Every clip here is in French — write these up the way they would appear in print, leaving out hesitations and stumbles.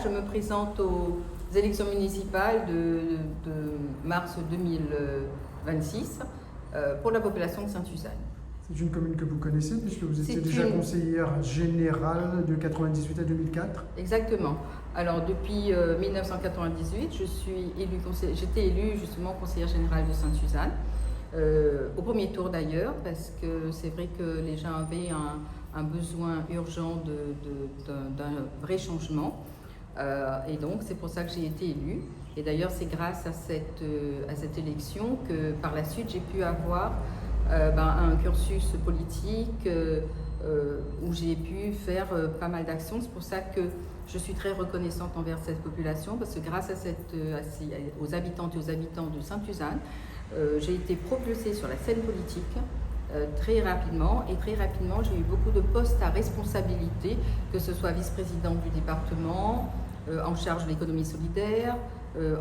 je me présente aux élections municipales de mars 2026 pour la population de Sainte-Suzanne. C'est une commune que vous connaissez puisque vous étiez déjà conseillère générale de 98 à 2004. Exactement. Alors depuis 1998, j'étais élue justement conseillère générale de Sainte-Suzanne, au premier tour d'ailleurs, parce que c'est vrai que les gens avaient un besoin urgent d'un vrai changement. Et donc c'est pour ça que j'ai été élue. Et d'ailleurs c'est grâce à cette élection que par la suite j'ai pu avoir un cursus politique où j'ai pu faire pas mal d'actions. C'est pour ça que je suis très reconnaissante envers cette population, parce que grâce aux habitantes et aux habitants de Sainte-Suzanne, j'ai été propulsée sur la scène politique très rapidement. Et très rapidement, j'ai eu beaucoup de postes à responsabilité, que ce soit vice-présidente du département, en charge de l'économie solidaire,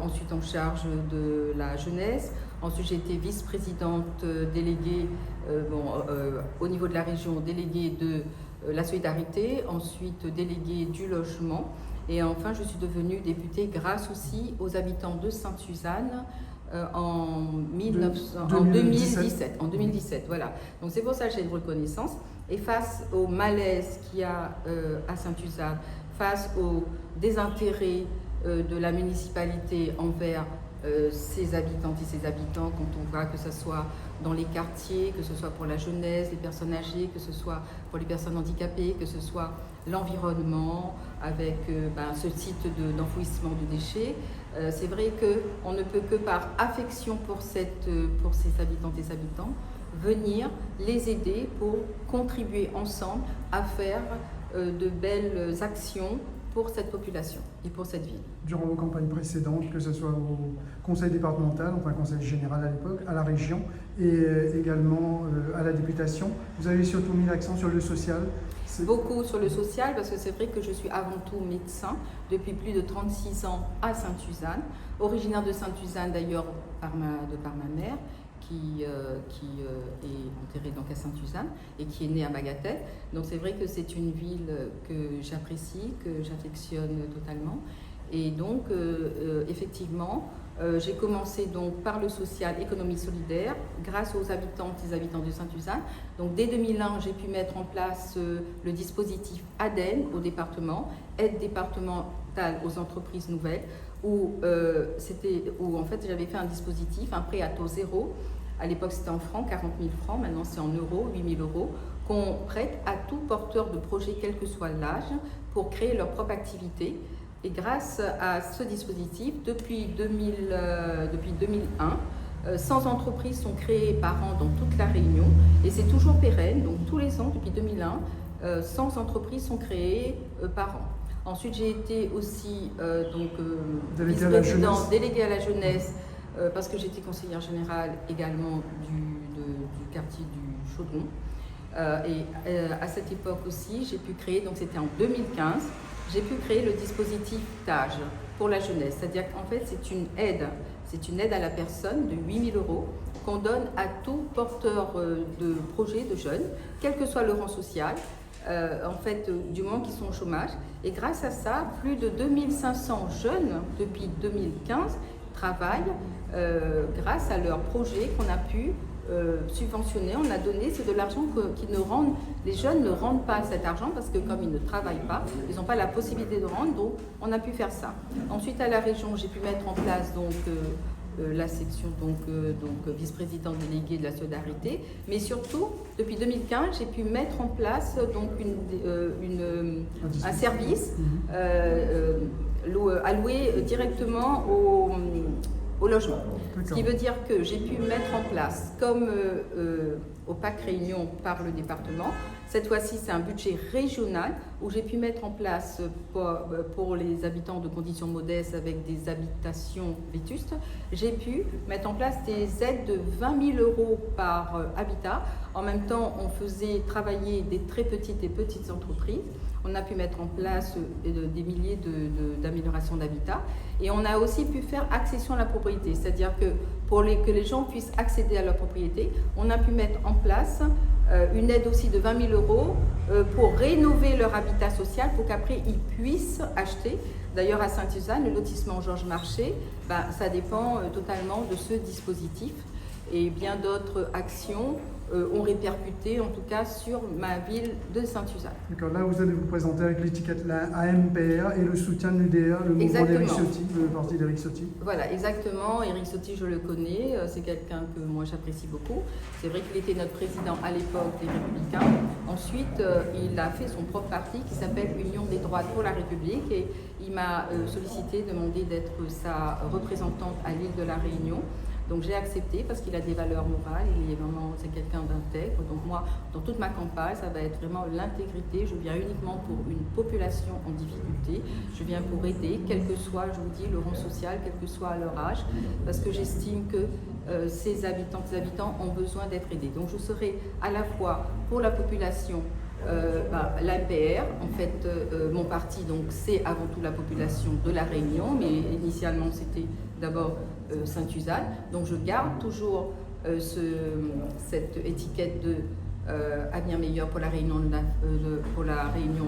ensuite en charge de la jeunesse. Ensuite, j'ai été vice-présidente déléguée au niveau de la région, déléguée de la solidarité, ensuite déléguée du logement. Et enfin, je suis devenue députée grâce aussi aux habitants de Sainte-Suzanne en 2017. Voilà. Donc c'est pour ça que j'ai une reconnaissance. Et face au malaise qu'il y a à Sainte-Suzanne, face au désintérêt de la municipalité envers ses habitantes et ses habitants, quand on voit que ce soit dans les quartiers, que ce soit pour la jeunesse, les personnes âgées, que ce soit pour les personnes handicapées, que ce soit l'environnement avec ce site d'enfouissement de déchets. C'est vrai qu'on ne peut que par affection pour ces habitantes et ces habitants venir les aider pour contribuer ensemble à faire de belles actions pour cette population et pour cette ville. Durant vos campagnes précédentes, que ce soit au conseil départemental, enfin conseil général à l'époque, à la région et également à la députation, vous avez surtout mis l'accent sur le social. Beaucoup sur le social, parce que c'est vrai que je suis avant tout médecin depuis plus de 36 ans à Sainte-Suzanne, originaire de Sainte-Suzanne d'ailleurs de par ma mère, qui est enterrée donc à Sainte-Suzanne et qui est née à Bagatelle. Donc c'est vrai que c'est une ville que j'apprécie, que j'affectionne totalement. Et donc effectivement, j'ai commencé donc par le social, économie solidaire, grâce aux habitantes et habitants de Sainte-Suzanne. Donc dès 2001, j'ai pu mettre en place le dispositif ADEN au département, aide départementale aux entreprises nouvelles, où en fait j'avais fait un dispositif, un prêt à taux zéro. À l'époque c'était en francs, 40 000 francs, maintenant c'est en euros, 8 000 euros, qu'on prête à tout porteur de projet, quel que soit l'âge, pour créer leur propre activité. Et grâce à ce dispositif, depuis 2001, 100 entreprises sont créées par an dans toute la Réunion, et c'est toujours pérenne, donc tous les ans depuis 2001, 100 entreprises sont créées par an. Ensuite, j'ai été aussi vice-présidente, déléguée à la jeunesse, parce que j'étais conseillère générale également du quartier du Chaudron. Et à cette époque aussi, j'ai pu créer, donc c'était en 2015, j'ai pu créer le dispositif TAGE pour la jeunesse. C'est-à-dire qu'en fait, c'est une aide à la personne de 8 000 euros qu'on donne à tout porteur de projet de jeunes, quel que soit le rang social, du moment qu'ils sont au chômage. Et grâce à ça, plus de 2500 jeunes depuis 2015 travaillent grâce à leur projet qu'on a pu subventionner, on a donné. C'est de l'argent les jeunes ne rendent pas cet argent parce que comme ils ne travaillent pas, ils n'ont pas la possibilité de rendre, donc on a pu faire ça. Ensuite à la région, j'ai pu mettre en place la section vice-présidente déléguée de la solidarité, mais surtout depuis 2015 j'ai pu mettre en place un service alloué directement au logement. Ce qui veut dire que j'ai pu mettre en place, comme au PAC Réunion par le département, cette fois-ci c'est un budget régional où j'ai pu mettre en place pour les habitants de conditions modestes avec des habitations vétustes, j'ai pu mettre en place des aides de 20 000 euros par habitat. En même temps, on faisait travailler des très petites et petites entreprises. On a pu mettre en place des milliers d'améliorations d'habitat. Et on a aussi pu faire accession à la propriété, c'est-à-dire que que les gens puissent accéder à leur propriété, on a pu mettre en place une aide aussi de 20 000 euros pour rénover leur habitat social pour qu'après ils puissent acheter. D'ailleurs à Sainte-Suzanne, le lotissement Georges Marchais, ça dépend totalement de ce dispositif. Et bien d'autres actions ont répercuté en tout cas sur ma ville de Sainte-Suzanne. D'accord, là vous allez vous présenter avec l'étiquette la AMPR et le soutien de l'UDR, le mouvement d'Éric Ciotti, le parti d'Éric Ciotti. Voilà, exactement. Éric Ciotti, je le connais, c'est quelqu'un que moi j'apprécie beaucoup. C'est vrai qu'il était notre président à l'époque des Républicains. Ensuite, il a fait son propre parti qui s'appelle Union des droites pour la République et il m'a sollicité, demandé d'être sa représentante à l'île de la Réunion. Donc j'ai accepté parce qu'il a des valeurs morales, c'est quelqu'un d'intègre. Donc moi, dans toute ma campagne, ça va être vraiment l'intégrité. Je viens uniquement pour une population en difficulté. Je viens pour aider, quel que soit, je vous dis, le rang social, quel que soit leur âge, parce que j'estime que ces habitants ont besoin d'être aidés. Donc je serai à la fois pour la population, l'APR, en fait, mon parti, donc c'est avant tout la population de la Réunion, mais initialement c'était d'abord Sainte-Suzanne. Donc je garde toujours cette étiquette de avenir meilleur pour la Réunion,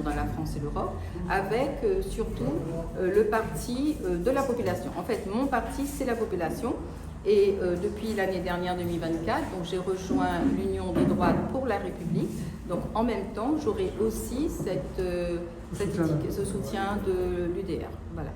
dans la France et l'Europe, avec surtout le parti de la population. En fait, mon parti, c'est la population. Et depuis l'année dernière, 2024, donc j'ai rejoint l'Union des droites pour la République. Donc en même temps, j'aurai aussi ce soutien de l'UDR. Voilà.